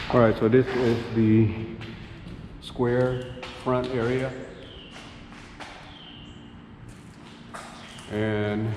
All right, so this is the square front area. And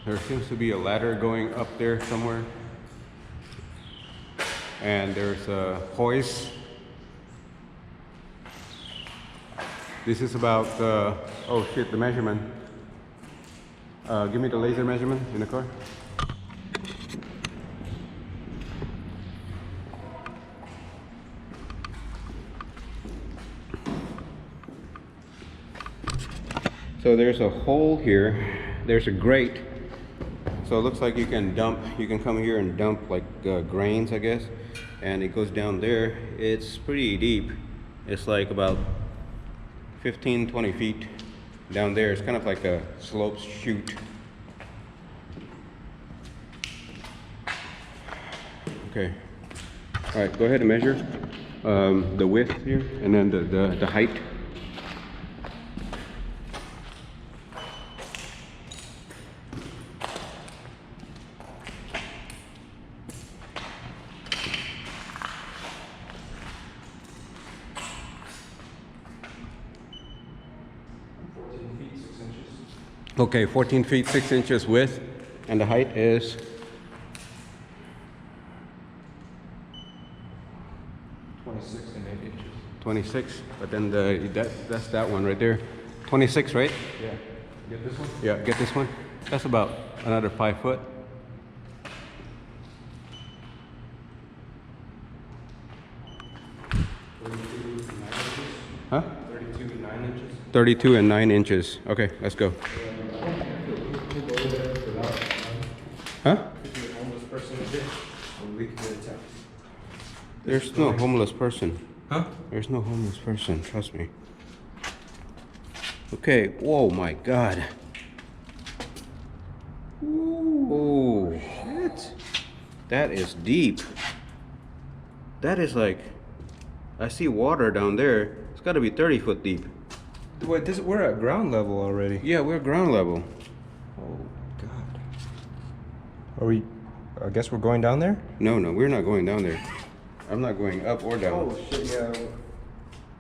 there seems to be a ladder going up there somewhere. And there's a hoist. This is about, oh shit, the measurement. Give me the laser measurement in the car. So there's a hole here. There's a grate. So it looks like you can come here and dump like grains, I guess. And it goes down there. It's pretty deep. It's like about 15-20 feet down there. It's kind of like a slope chute. Okay. All right, go ahead and measure the width here and then the height. Okay, 14 feet 6 inches width, and the height is 26 and 8 inches. 26, but then that's that one right there. 26, right? Yeah. Get this one? Yeah, get this one. That's about another 5 foot. Huh? 32 and 9 inches. 32 and 9 inches. Okay, let's go. Huh? There's no homeless person. Huh? There's no homeless person, trust me. Okay, whoa, my God. Ooh, shit. That is deep. That is like, I see water down there. It's gotta be 30 foot deep. Wait, we're at ground level already. Yeah, we're ground level. Oh, God. Are we, I guess we're going down there? No, we're not going down there. I'm not going up or down. Oh, shit, yeah.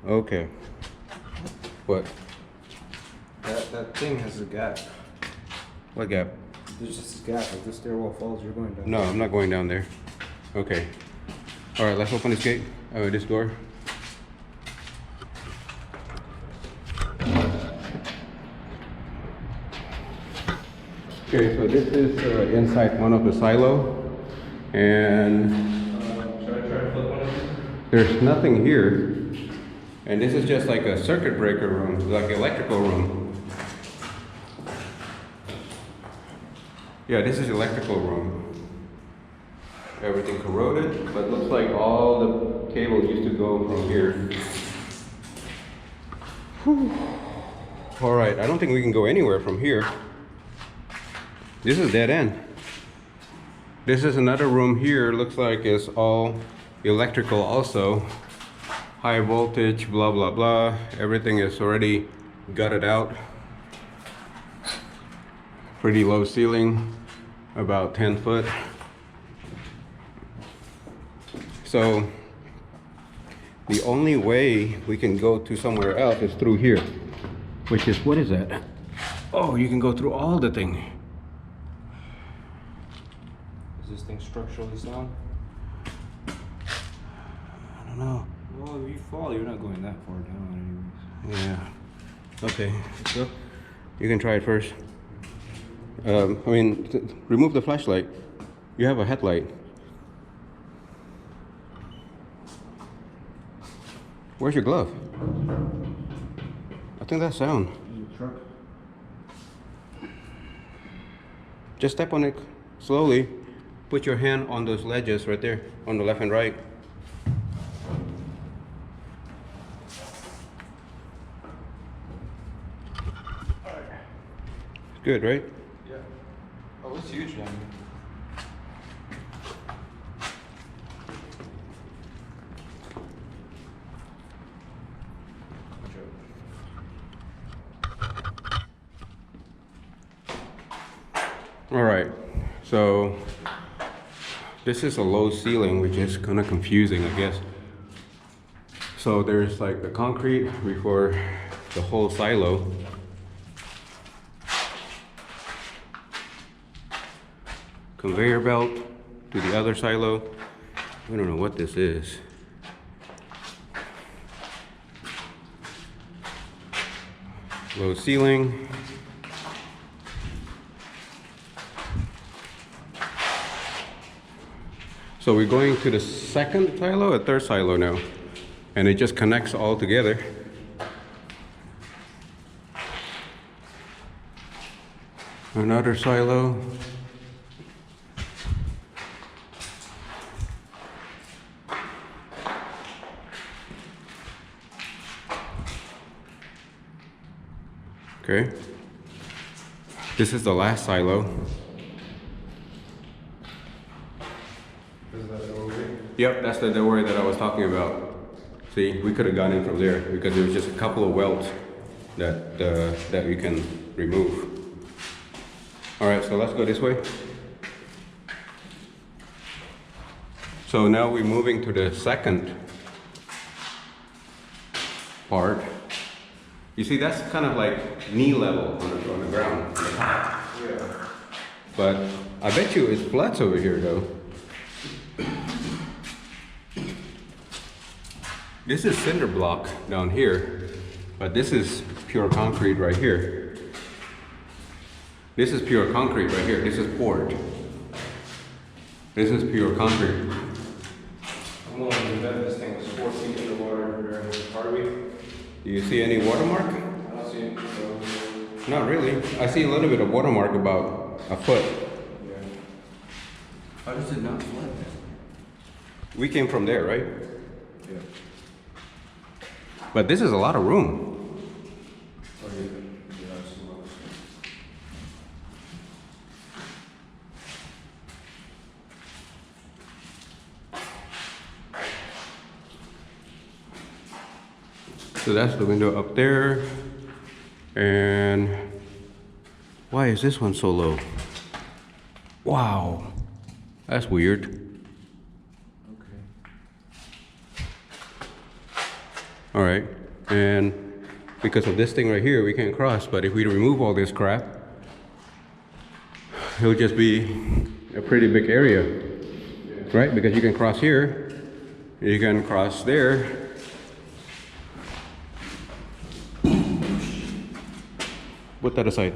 Okay. What? That thing has a gap. What gap? There's just a gap. If this stairwell falls, you're going down. No, I'm not going down there. Okay. All right, let's open this gate. This door. Okay, so this is inside one of the silo, and Should I try to flip one of these? there's nothing here. And this is just like a circuit breaker room, like electrical room. Yeah, this is electrical room. Everything corroded, but looks like all the cable used to go from here. Whew. All right, I don't think we can go anywhere from here. This is dead end. This is another room here. Looks like it's all electrical also. High voltage, blah, blah, blah. Everything is already gutted out. Pretty low ceiling, about 10 foot. So the only way we can go to somewhere else is through here, which is, what is that? Oh, you can go through all the thing. Is this thing structurally sound? I don't know. Well, if you fall, you're not going that far down anyways. Yeah. Okay. So you can try it first. Remove the flashlight. You have a headlight. Where's your glove? I think that's sound. Truck. Just step on it slowly. Put your hand on those ledges right there, on the left and right. Good, right? Yeah. Oh, it's huge down here. All right, so This is a low ceiling, which is kind of confusing, I guess. So there's like the concrete before the whole silo. Conveyor belt to the other silo. We don't know what this is. Low ceiling. So we're going to the second silo or third silo now. And it just connects all together. Another silo. Okay. This is the last silo. Is that the doorway? Yep, that's the doorway that I was talking about. See, we could have gone in from there because there was just a couple of welds that we can remove. All right, so let's go this way. So now we're moving to the second part. You see, that's kind of like knee level on the ground. Yeah. But I bet you it's flats over here though. This is cinder block down here, but this is pure concrete right here. This is pure concrete right here. This is poured. This is pure concrete. I'm willing to bet this thing was 4 feet in the water during the party. Do you see any watermark? I don't see it. So, Not really. I see a little bit of watermark about a foot. yeah. How does it not flood? We came from there, right? Yeah. But this is a lot of room. Oh, yeah, I see what So that's the window up there. And why is this one so low? Wow, that's weird. Okay. All right, and because of this thing right here, we can't cross, but if we remove all this crap, it'll just be a pretty big area, right? Because you can cross here, you can cross there. Put that aside.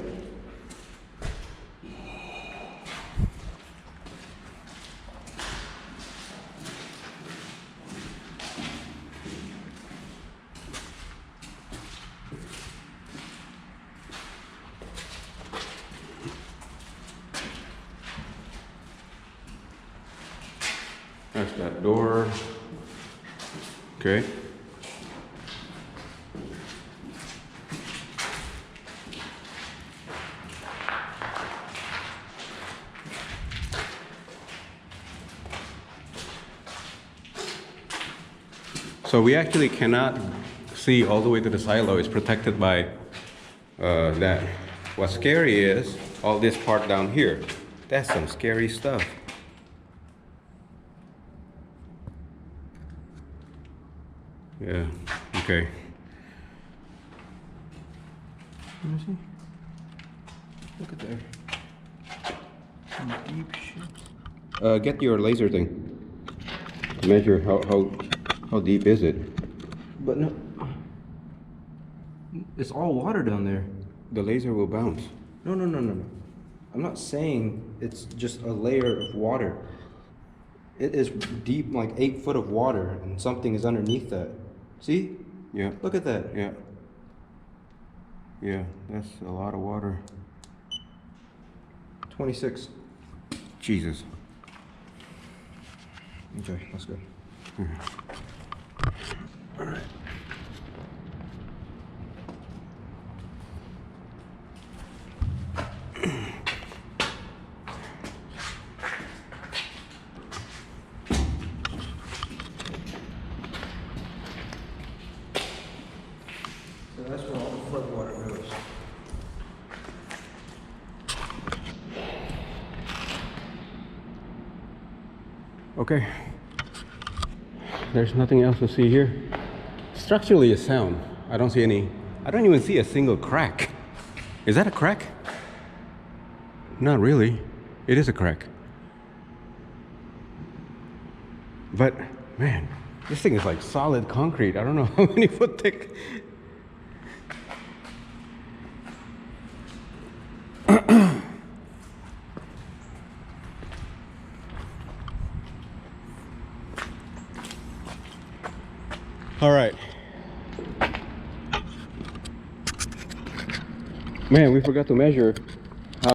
That's that door. Okay. So we actually cannot see all the way to the silo. It's protected by that. What's scary is all this part down here. That's some scary stuff. Yeah, okay. Let me see. Look at there. Some deep shit. Get your laser thing. Measure how deep is it? But no, it's all water down there. The laser will bounce. No. I'm not saying it's just a layer of water. It is deep, like 8 foot of water, and something is underneath that. See? Yeah. Look at that. Yeah. Yeah, that's a lot of water. 26. Jesus. Okay, let's go. All right. So that's where all the flood water goes. Okay. There's nothing else to see here. Structurally it's sound. I don't see any, I don't even see a single crack. Is that a crack? Not really. It is a crack. But man, this thing is like solid concrete. I don't know how many foot thick. All right. Man, we forgot to measure